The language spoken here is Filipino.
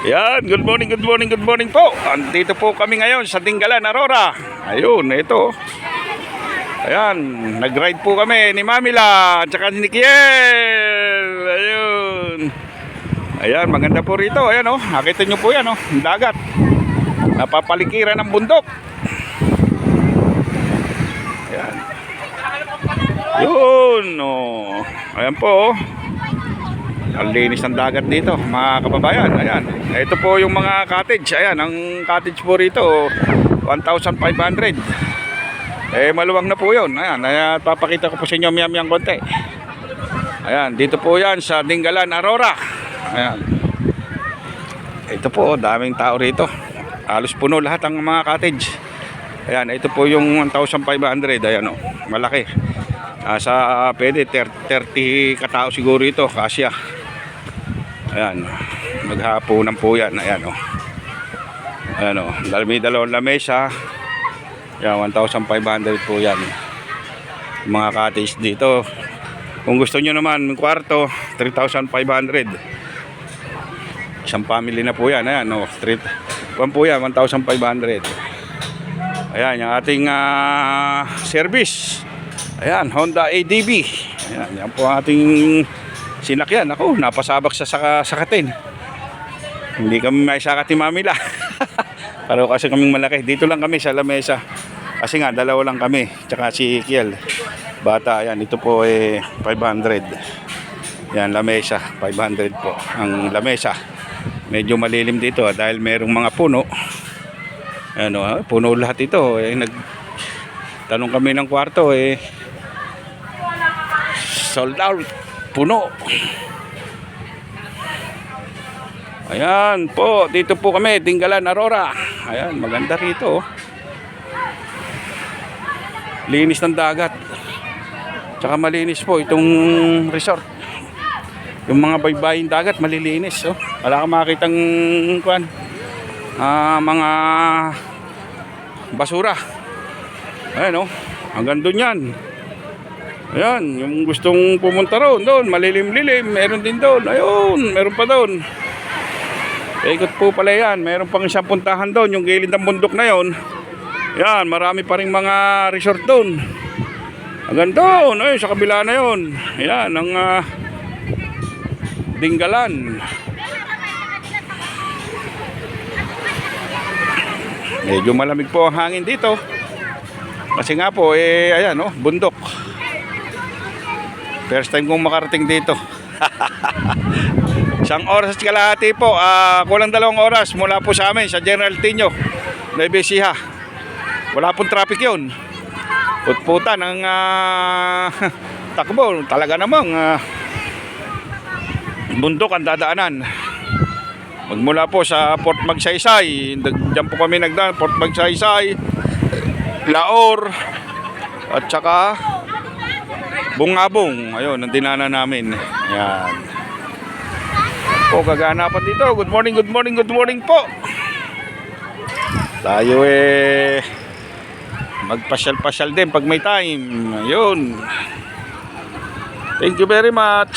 Yan, good morning, good morning, good morning po. Andito po kami ngayon sa Dingalan, Aurora. Ayun, ito. Ayan, nag-ride po kami ni Mamila at saka ni Kiel. Ayun. Ayan, maganda po rito. Ayan oh, nakita nyo po yan oh, ang dagat. Napapalikiran ng bundok. Ayan. Yun oh. Ayan po oh. Ang linis ng dagat dito, mga kababayan. Ayan. Ito po yung mga cottage. Ayan, ang cottage po rito 1,500. Maluwang na po yun. Ayan, papakita ko po sa inyo miyang konti. Ayan, dito po yan sa Dingalan, Aurora. Ayan. Ito po, daming tao rito. Halos puno lahat ang mga cottage. Ayan, ito po yung 1,500. Ayan o, malaki. Pwede 30 katao siguro ito, kasya. Ayan, maghapunan po yan. Ayan o. Ayan o, dalawang lamesa. Yan, 1,500 po yan. Mga cottage dito. Kung gusto nyo naman, kwarto, 3,500. Isang family na po yan. Ayan o, 1 po yan, 1,500. Ayan, yung ating service. Ayan, Honda ADB. Ayan, yan po ang ating sinakyan. Ako, napasabak sa sakatin. Hindi kami may sakat ni Mamila. Pero kasi kaming malaki. Dito lang kami sa lamesa. Kasi nga, dalawa lang kami. Tsaka si Kiel. Bata, ayan. Ito po 500. Yan, lamesa. 500 po. Ang lamesa. Medyo malilim dito dahil merong mga puno. Ayan, puno lahat ito. Tanong kami ng kwarto sold out. Puno. Ayan po, dito po kami, Dingalan, Aurora. Ayan, maganda rito. Linis ng dagat. Tsaka malinis po itong resort. Yung mga baybayin dagat, malilinis. Oh. Wala kang makitang mga basura. Ayan oh, hanggang doon yan. Ayan, yung gustong pumunta doon, malilim-lilim, meron din doon. Ayun, meron pa doon. Ikot po pala yan. Meron pang isang puntahan doon, yung gilid ng bundok na yon. Yan, marami pa rin mga resort doon. Hanggang doon, ayun, sa kabila na yon. Ayan, ang Dingalan. Medyo malamig po ang hangin dito. Kasi nga po, ayan, bundok. First time kong makarating dito. Isang oras at kalahati po. Kulang 2 oras mula po sa amin sa General Tinio, Nueva Ecija. Wala pong traffic yun. Putputan ang takbo. Talaga namang bundok ang dadaanan. Magmula po sa Port Magsaysay. Diyan po kami nagdaan. Port Magsaysay, Laor, at saka Bungabong. Ayun, ang dinana namin. Yan. Po, kaganapan dito. Good morning, good morning, good morning po. Tayo magpasyal-pasyal din pag may time. Ayun. Thank you very much.